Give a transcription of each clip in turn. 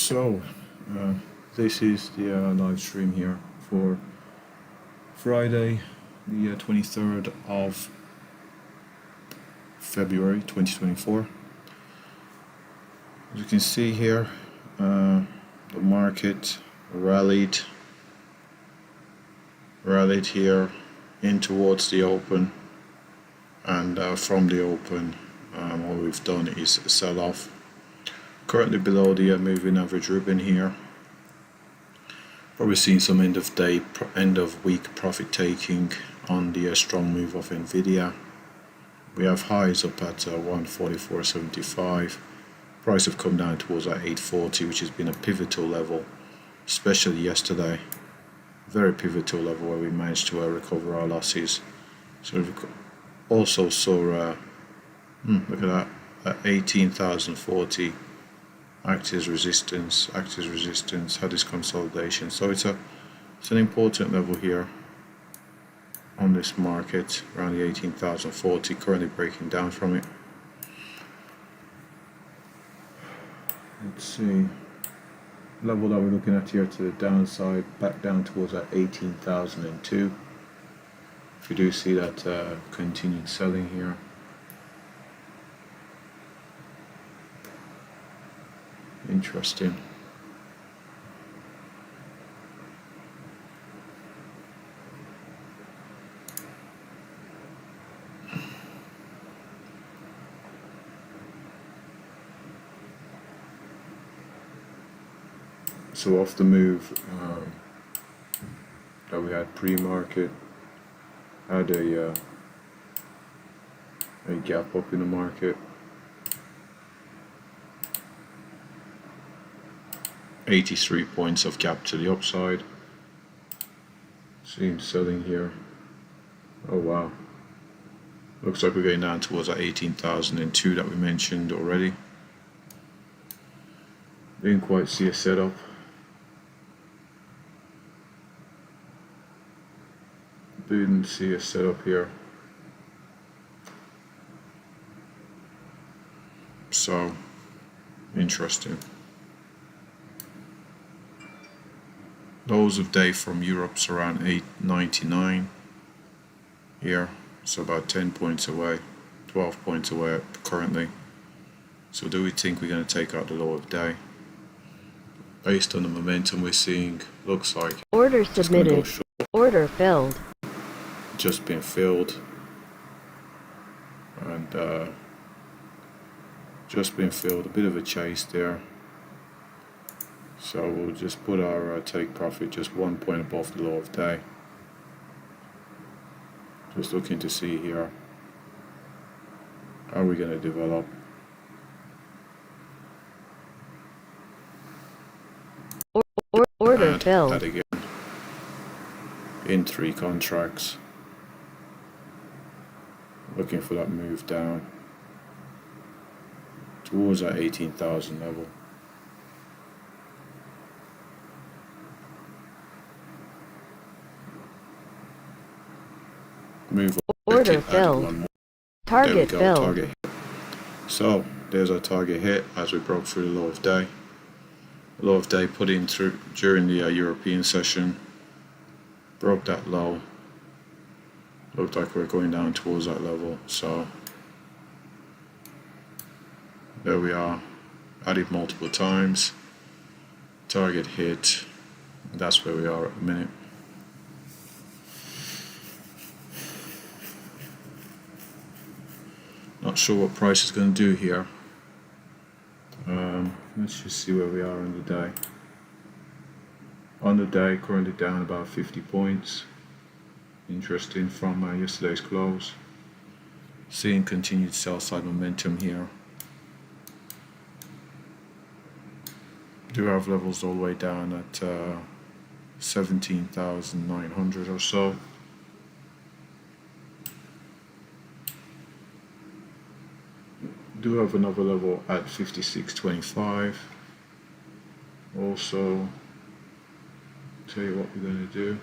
So, this is the live stream here for Friday, the 23rd of February 2024. As you can see here, the market rallied here in towards the open, and from the open, what we've done is sell off. Currently below the moving average ribbon here. Probably seeing some end of week profit taking on the strong move of Nvidia. We have highs up at 144.75. Price have come down towards that 840, which has been a pivotal level, especially yesterday. Very pivotal level where we managed to recover our losses. So we also saw, look at that, 18,040. Act as resistance, had this consolidation. So it's an important level here on this market, around the 18,040, currently breaking down from it. Let's see, level that we're looking at here to the downside, back down towards that 18,002. If you do see that continued selling here. Interesting. So off the move that we had pre-market, had a gap up in the market. 83 points of gap to the upside. Seeing selling here. Oh wow. Looks like we're going down towards that 18,002 that we mentioned already. Didn't quite see a setup. Didn't see a setup here. So, interesting. Lows of day from Europe's around 899 here, so about 10 points away, 12 points away currently. So do we think we're going to take out the low of day? Based on the momentum we're seeing, looks like order submitted, order filled, just been filled, and just been filled, a bit of a chase there. So we'll just put our take profit just 1 point above the low of day. Just looking to see here, how are we going to develop? Order filled. That again in 3 contracts. Looking for that move down towards that 18,000 level. Move order filled. Target filled. Target hit. So there's our target hit as we broke through the low of day. Low of day put in through during the European session. Broke that low. Looked like we're going down towards that level. So there we are. Added multiple times. Target hit. That's where we are at the minute. Not sure what price is going to do here. Let's just see where we are on the day. On the day, currently down about 50 points. Interesting from yesterday's close. Seeing continued sell side momentum here. Do have levels all the way down at 17,900 or so. Do have another level at 56.25. Also, tell you what we're going to do.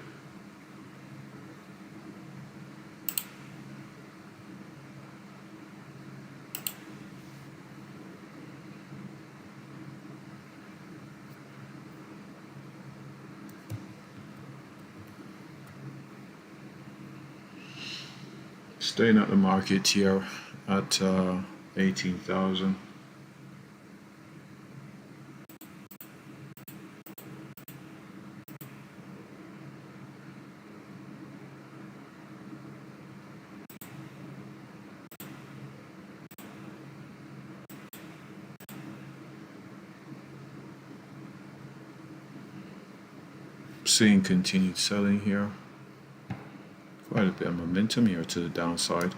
Staying at the market here at 18,000. Seeing continued selling here. Quite a bit of momentum here to the downside.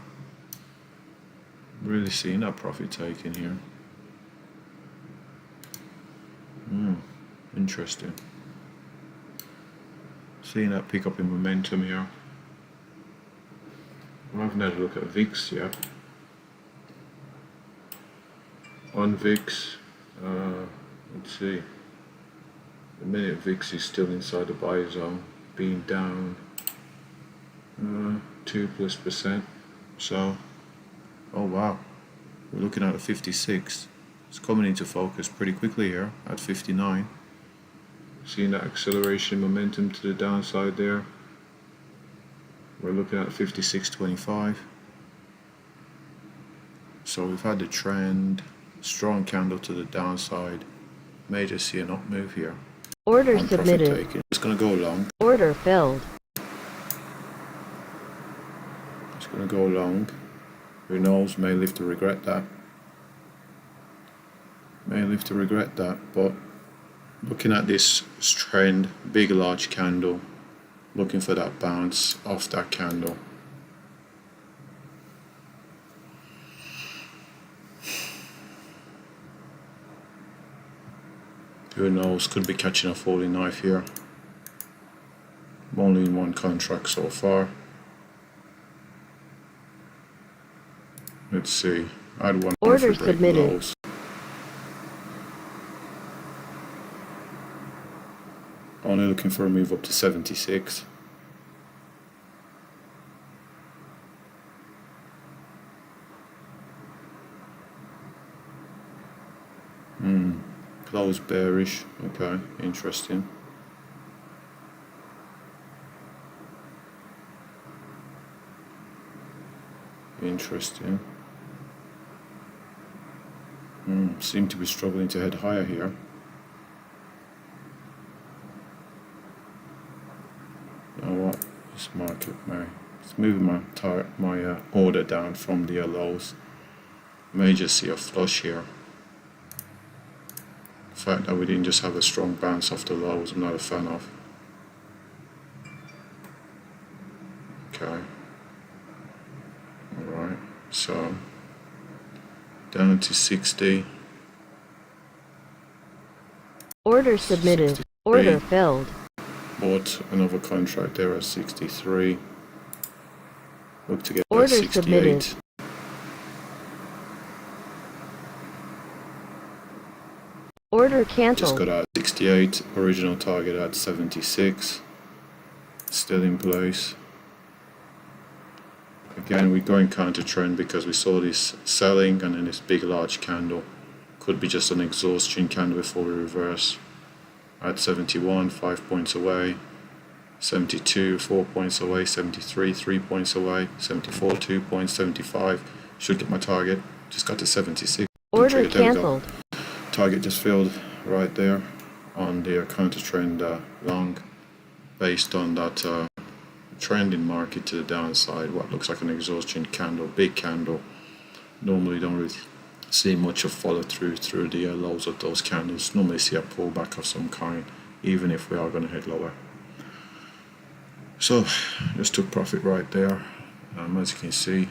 Really seeing that profit taking here. Interesting. Seeing that pick up in momentum here. I haven't had a look at VIX yet. On VIX, let's see. The minute VIX is still inside the buy zone, being down 2+%. So, oh wow, we're looking at a 56. It's coming into focus pretty quickly here at 59. Seeing that acceleration momentum to the downside there. We're looking at 56.25. So we've had the trend, strong candle to the downside. May just see an up move here. Order submitted. It's going to go long. Order filled. It's going to go long. Who knows, may live to regret that. May live to regret that, but looking at this trend, big large candle, looking for that bounce off that candle. Who knows, could be catching a falling knife here. I'm only in one contract so far. Let's see, I had one order submitted. Lows. Only looking for a move up to 76. Close bearish. Okay, interesting. Interesting. Seem to be struggling to head higher here. You know what? This market, it's moving my order down from the lows. May just see a flush here. The fact that we didn't just have a strong bounce off the lows, I'm not a fan of. Okay. Alright, so down to 60. Order submitted. 63. Order filled. Bought another contract there at 63. Look to get order 68. Submitted. Order cancelled. Just got out 68. Original target at 76. Still in place. Again, we're going counter trend because we saw this selling and then this big large candle. Could be just an exhaustion candle before we reverse. At 71, 5 points away. 72, 4 points away. 73, 3 points away. 74, 2 points. 75. Should get my target. Just got to 76. Order cancelled. Target just filled right there on the counter trend long, based on that trending market to the downside. What looks like an exhaustion candle, big candle. Normally don't really see much of follow through the lows of those candles. Normally see a pullback of some kind, even if we are going to head lower. So just took profit right there. As you can see,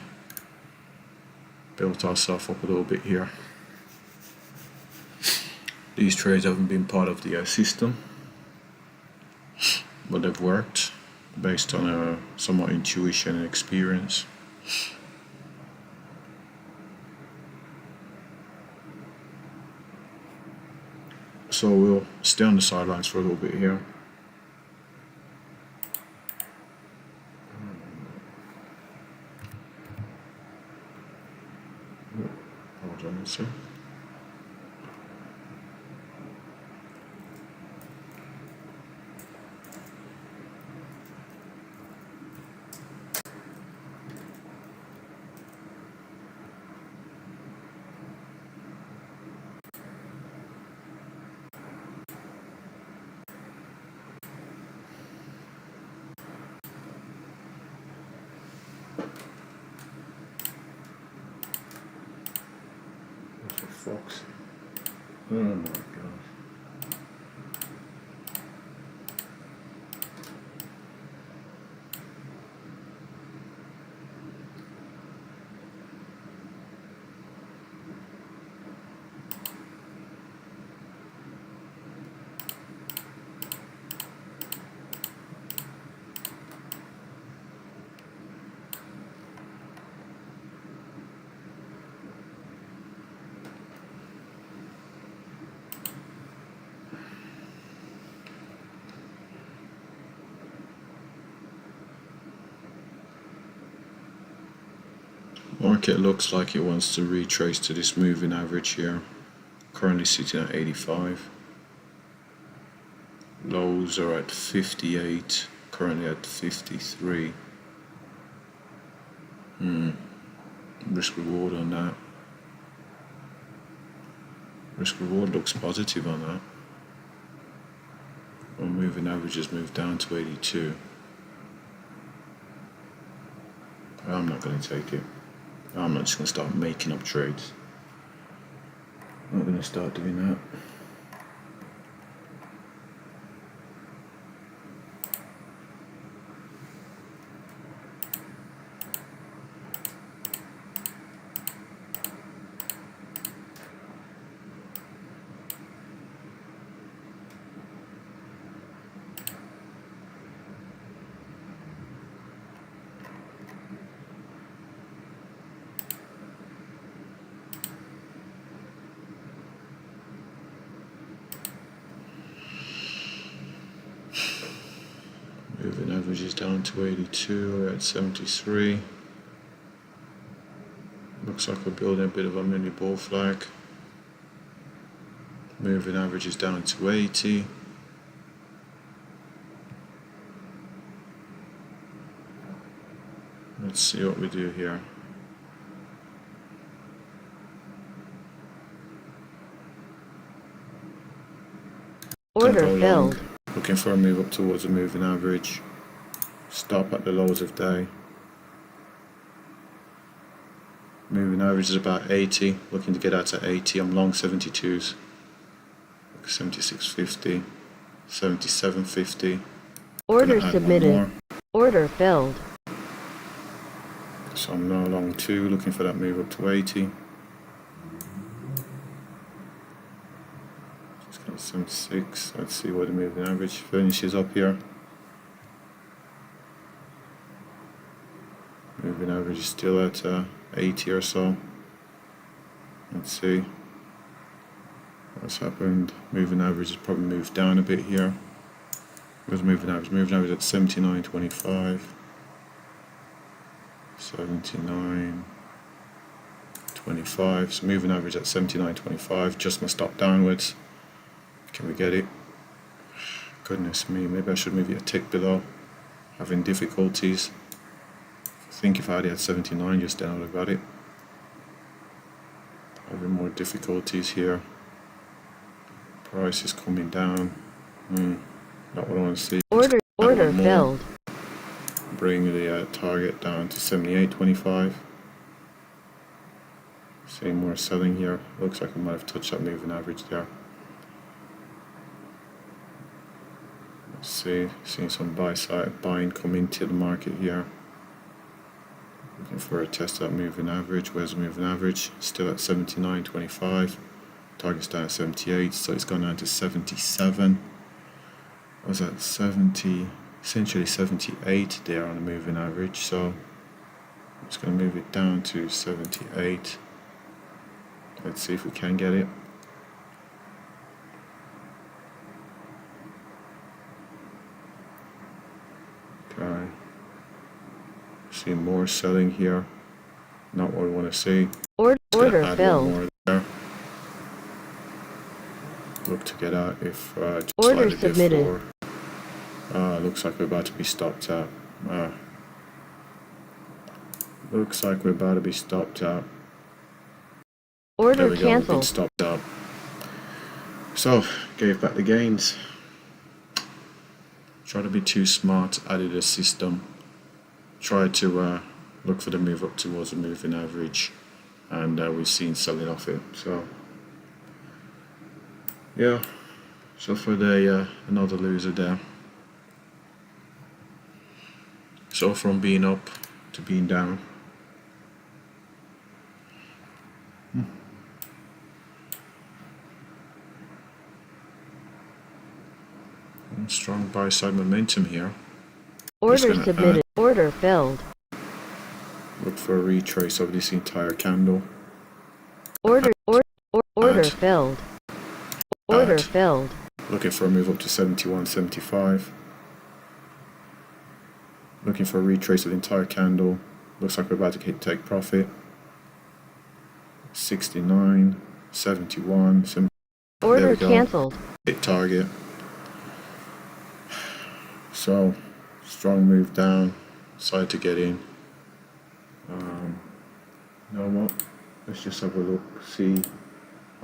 built ourselves up a little bit here. These trades haven't been part of the system, but they've worked based on somewhat intuition and experience. So we'll stay on the sidelines for a little bit here. Hold on a second. Fox. Oh my god. Market looks like it wants to retrace to this moving average here. Currently sitting at 85. Lows are at 58, currently at 53. Risk reward on that. Risk reward looks positive on that. Well, moving average has moved down to 82. I'm not going to take it. I'm not just going to start making up trades. I'm not going to start doing that. Moving average is down to 82, we're at 73. Looks like we're building a bit of a mini bull flag. Moving average is down to 80. Let's see what we do here. Order Don't go long. filled. Looking for a move up towards a moving average. Stop at the lows of day. Moving average is about 80. Looking to get out to 80. I'm long 72s. 76.50. 77.50. Order submitted. Order filled. So I'm now long 2, looking for that move up to 80. Just got 76. Let's see what the moving average finishes up here. Moving average is still at 80 or so. Let's see what's happened. Moving average has probably moved down a bit here. Where's moving average? Moving average at 79.25. 79.25. So moving average at 79.25. Just my stop downwards. Can we get it? Goodness me, maybe I should move it a tick below. Having difficulties. I think if I had it at 79 just then I would have got it. Having more difficulties here. Price is coming down. Not what I want to see. Order filled. Bring the target down to 78.25. See more selling here. Looks like I might have touched that moving average there. Let's see, seeing some buy side buying come into the market here. Looking for a test of that moving average. Where's the moving average? Still at 79.25. Target's down at 78, so it's gone down to 77. I was at 70, essentially 78 there on the moving average, so I'm just going to move it down to 78. Let's see if we can get it. Okay. See more selling here. Not what we want to see. Order filled. More there. Look to get out if just Order slightly submitted. before. Looks like we're about to be stopped out. Looks like we're about to be stopped out. There Order we go, we've been canceled. stopped out. So, gave back the gains. Try to be too smart, added a system. Try to look for the move up towards the moving average, and we've seen selling off it. So Yeah, so for the another loser there. So from being up to being down. Strong buy side momentum here. Order submitted. Order filled. Look for a retrace of this entire candle. Order filled. Order filled. Looking for a move up to 71.75. Looking for a retrace of the entire candle. Looks like we're about to take profit. 69, 71, 70. Order cancelled. Hit target. So strong move down. Decided to get in. You know what? Let's just have a look. See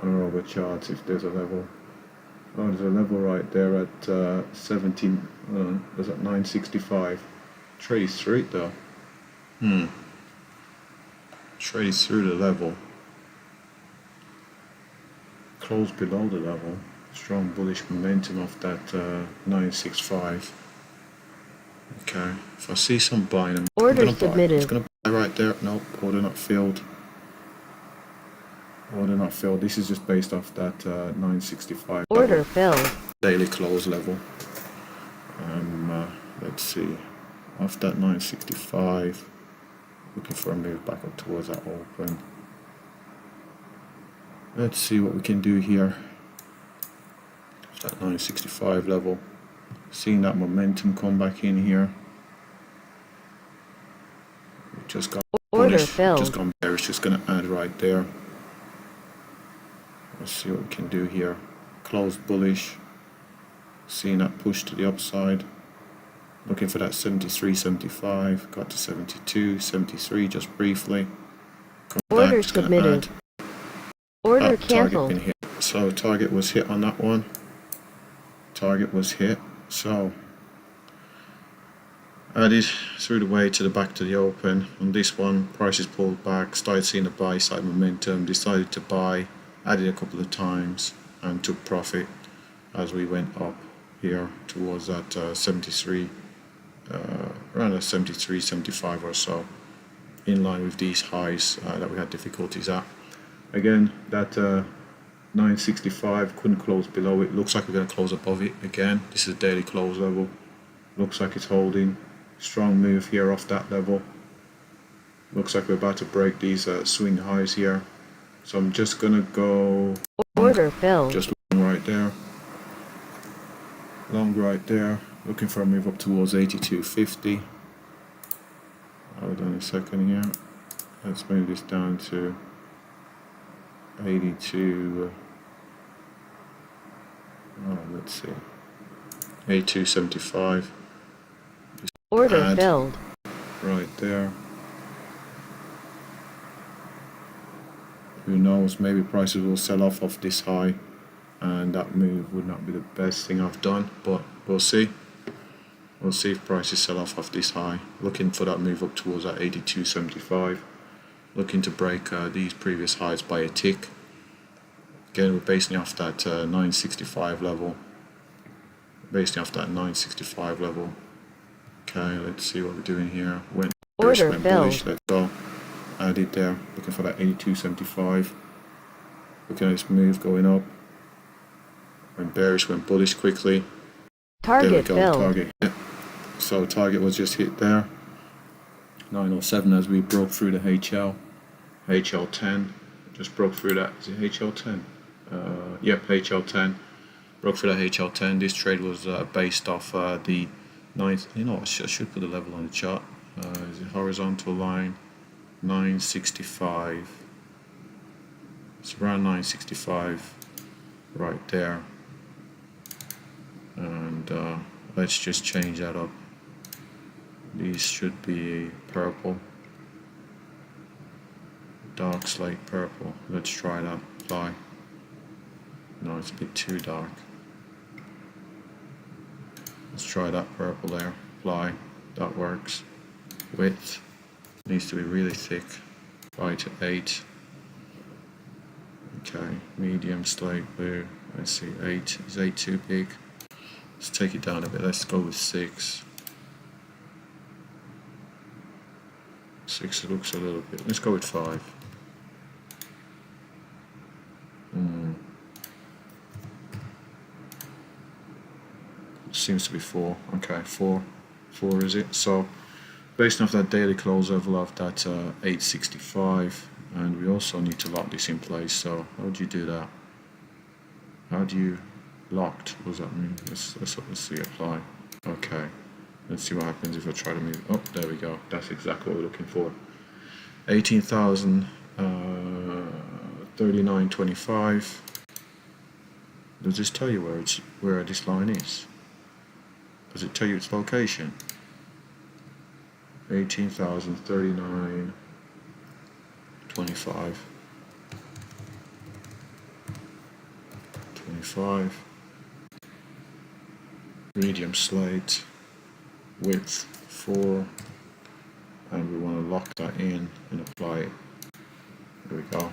on our other charts if there's a level. Oh, there's a level right there at 17. There's at 965. Trades through it though. Trades through the level. Close below the level. Strong bullish momentum off that 965. Okay. If I see some buying, Order submitted. I'm gonna buy right there. Nope. Order not filled. Order not filled. This is just based off that 965. Order filled. Daily close level. Let's see. Off that 965. Looking for a move back up towards that open. Let's see what we can do here. Off that 965 level. Seeing that momentum come back in here. We've just got order bullish. filled. Just gone bearish. Just gonna add right there. Let's see what we can do here. Closed bullish. Seeing that push to the upside. Looking for that 73, 75. Got to 72, 73 just briefly. Come Order back, just gonna submitted. add. Order Target cancelled. been hit. So target was hit on that one. Target was hit. So added through the way to the back to the open. On this one, prices pulled back, started seeing the buy side momentum, decided to buy, added a couple of times and took profit as we went up here towards that 73, around a 73, 75 or so, in line with these highs that we had difficulties at. Again, that 965 couldn't close below it. Looks like we're going to close above it again. This is a daily close level. Looks like it's holding. Strong move here off that level. Looks like we're about to break these swing highs here. So I'm just going to go order filled. Just long right there. Long right there. Looking for a move up towards 82.50. Hold on a second here. Let's move this down to 82. Let's see. 82.75. Order filled. Right there. Who knows? Maybe prices will sell off this high, and that move would not be the best thing I've done. But we'll see. We'll see if prices sell off this high. Looking for that move up towards that 82.75. Looking to break these previous highs by a tick. Again, we're basing off that 965 level. Basing off that 965 level. Okay, let's see what we're doing here. Went order went filled. bullish. Let's go. Added there. Looking for that 82.75. Looking at this move going up. Went bearish, went bullish quickly. Target there we go. filled. Target hit. So target was just hit there. 907 as we broke through the HL10. Just broke through that. Is it HL10? Yep, HL10. Broke through that HL10. This trade was based off the 9th. You know, I should put the level on the chart. Is it horizontal line? 965. It's around 965 right there. And let's just change that up. These should be purple. Dark slate purple. Let's try that. Apply. No, it's a bit too dark. Let's try that purple there. Apply. That works. Width needs to be really thick. 5 to 8. Okay. Medium slate blue. Let's see, 8. Is 8 too big? Let's take it down a bit. Let's go with 6. 6 looks a little bit. Let's go with 5. Seems to be 4. Okay, 4 is it? So based off that daily close level of that 865, and we also need to lock this in place. So how do you do that? How do you locked? What does that mean? Let's see. Apply. Okay. Let's see what happens if I try to move. Oh, there we go. That's exactly what we're looking for. 18,039.25. Does this tell you where this line is? Does it tell you its location? 18,039.25. 25. Medium slate. Width 4. And we want to lock that in and apply it. There we go.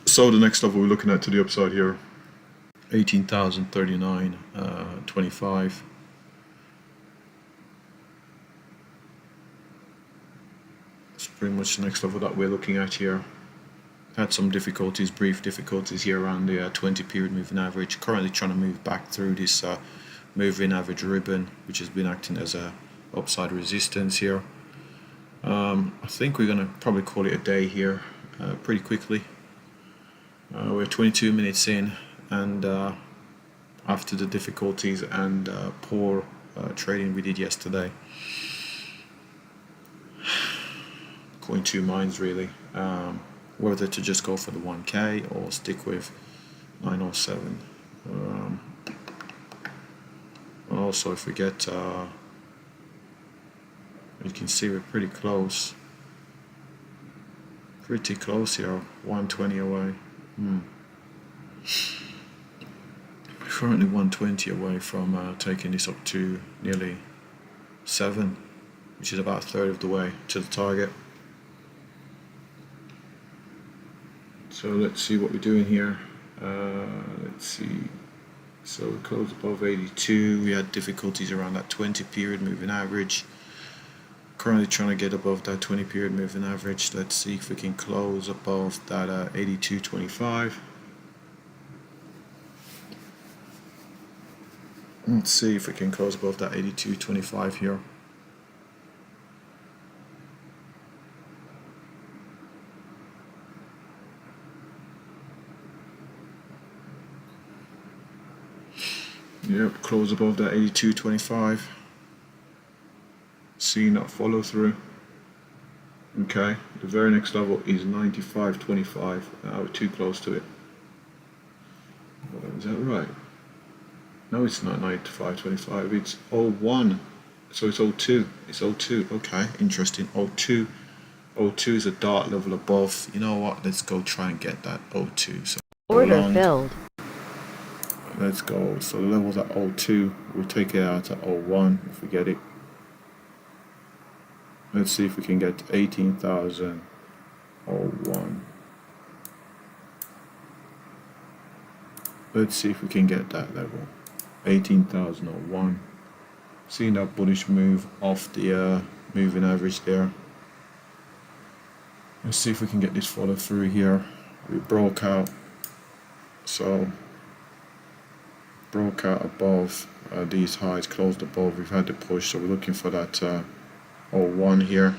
So the next level we're looking at to the upside here, 18,039.25. It's pretty much the next level that we're looking at here. Had some difficulties, brief difficulties here around the 20 period moving average. Currently trying to move back through this moving average ribbon, which has been acting as a upside resistance here. I think we're going to probably call it a day here pretty quickly. We're 22 minutes in, and after the difficulties and poor trading we did yesterday, going two minds really, whether to just go for the 1k or stick with 907. And also if we get you can see we're pretty close here, 120 away. Currently 120 away from taking this up to nearly 7, which is about a third of the way to the target. So let's see what we're doing here. Let's see. So we closed above 82. We had difficulties around that 20 period moving average. Currently trying to get above that 20 period moving average. Let's see if we can close above that 82.25. Let's see if we can close above that 82.25 here. Yep, close above that 82.25. Seeing that follow through. Okay, the very next level is 95.25. We're too close to it. Is that right? No, it's not 95.25. It's 01. So it's 02. It's 02. Okay, interesting. 02. 02 is a dart level above. You know what? Let's go try and get that 02. So Order filled. Let's go. So the level's at 02. We'll take it out at 01 if we get it. Let's see if we can get 18,001. Let's see if we can get that level. 18,001. Seeing that bullish move off the moving average there. Let's see if we can get this follow through here. We broke out. So broke out above these highs, closed above. We've had the push, so we're looking for that 01 here.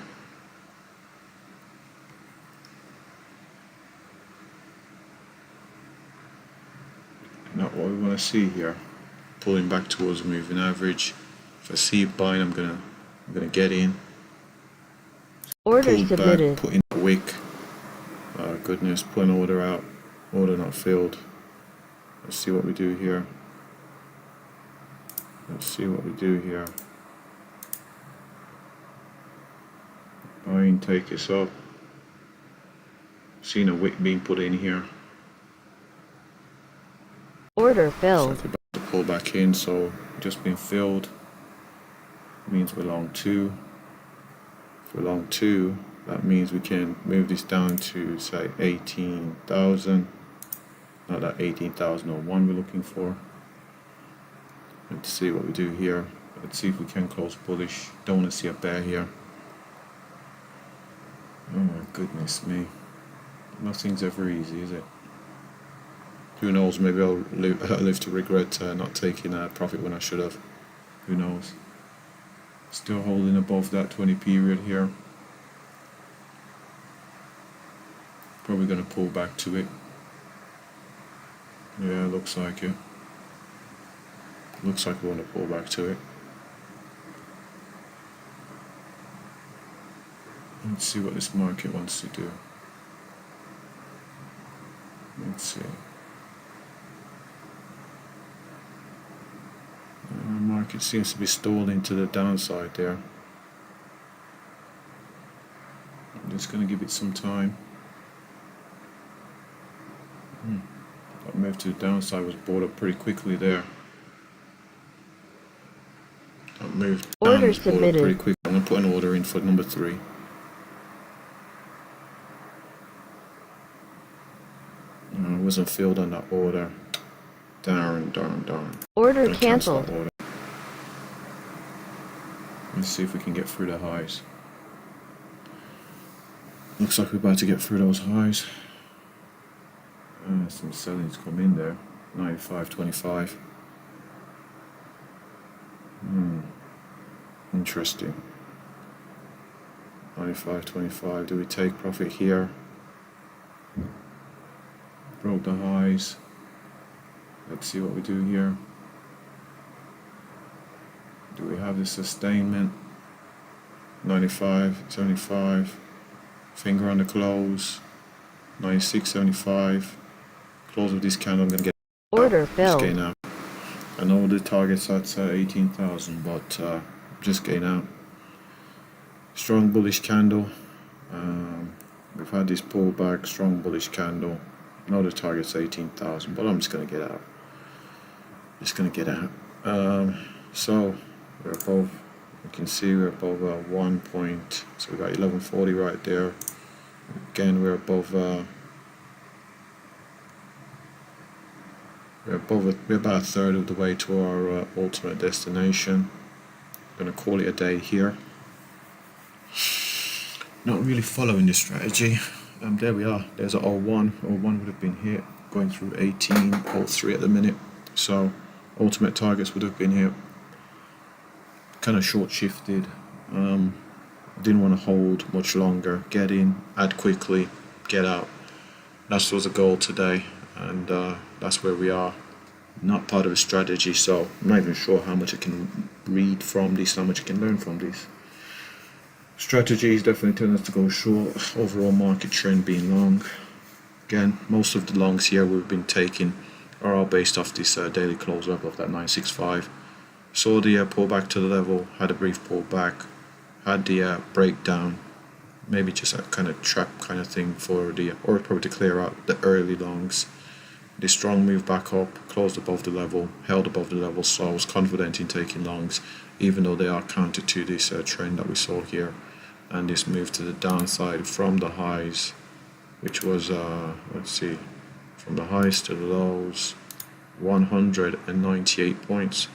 Not what we want to see here. Pulling back towards the moving average. If I see it buying, I'm gonna get in. Order Pulled submitted. back, put in a wick. Goodness, put an order out. Order not filled. Let's see what we do here. Let's see what we do here. Buying, take this up. Seen a wick being put in here. Order It's filled. like about to pull back in, so just been filled. Means we're long 2. If we're long 2, that means we can move this down to say 18,000. not that 18,001 we're looking for. Let's see what we do here. Let's see if we can close bullish. Don't want to see a bear here. Oh my goodness me. Nothing's ever easy, is it? Who knows, maybe I'll live to regret not taking a profit when I should have. Who knows? Still holding above that 20 period here. Probably going to pull back to it. Yeah, looks like it. Looks like we want to pull back to it. Let's see what this market wants to do. Let's see. Market seems to be stalling to the downside there. I'm just going to give it some time. That move to the downside was bought up pretty quickly there. That move down Order was bought up pretty submitted. quick. I'm going to put an order in for number 3. I wasn't filled on that order. Darn. Order Gonna cancel canceled. that order. Let's see if we can get through the highs. Looks like we're about to get through those highs. Some selling's come in there. 95.25. Interesting. 95.25. Do we take profit here? Broke the highs. Let's see what we do here. Do we have the sustainment? 95.75. Finger on the close. 96.75. Close of this candle. I'm gonna get Order just filled. gain out. I know the target's at 18,000, but just gain out. Strong bullish candle. We've had this pullback. Strong bullish candle. I know the target's 18,000, but I'm just gonna get out. So we're above. You can see we're above 1 point. So we got 1140 right there. Again, we're above. We're about a third of the way to our ultimate destination. Gonna call it a day here. Not really following this strategy. There we are. There's a 01. 01 would have been hit. Going through 18.03 at the minute. So ultimate targets would have been here. Kind of short shifted. Didn't want to hold much longer. Get in, add quickly, get out. That was the goal today, and that's where we are. Not part of a strategy, so I'm not even sure how much I can read from this, how much I can learn from this. Strategy is definitely telling us to go short. Overall market trend being long. Again, most of the longs here we've been taking are all based off this daily close level of that 965. Saw the pullback to the level, had a brief pullback, had the breakdown, maybe just a kind of trap kind of thing for the, or probably to clear out the early longs. The strong move back up, closed above the level, held above the level, so I was confident in taking longs, even though they are counter to this trend that we saw here. And this move to the downside from the highs, which was, let's see, from the highs to the lows, 198 points.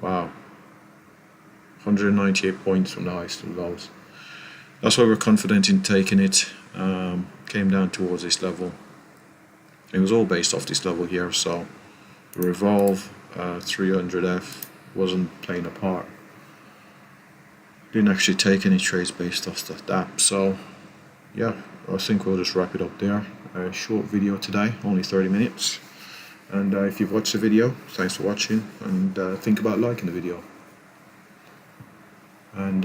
Wow. 198 points from the highs to the lows. That's why we're confident in taking it. Came down towards this level. It was all based off this level here, so the revolve 300F wasn't playing a part. Didn't actually take any trades based off that. So yeah, I think we'll just wrap it up there. A short video today, only 30 minutes. And if you've watched the video, thanks for watching, and think about liking the video. And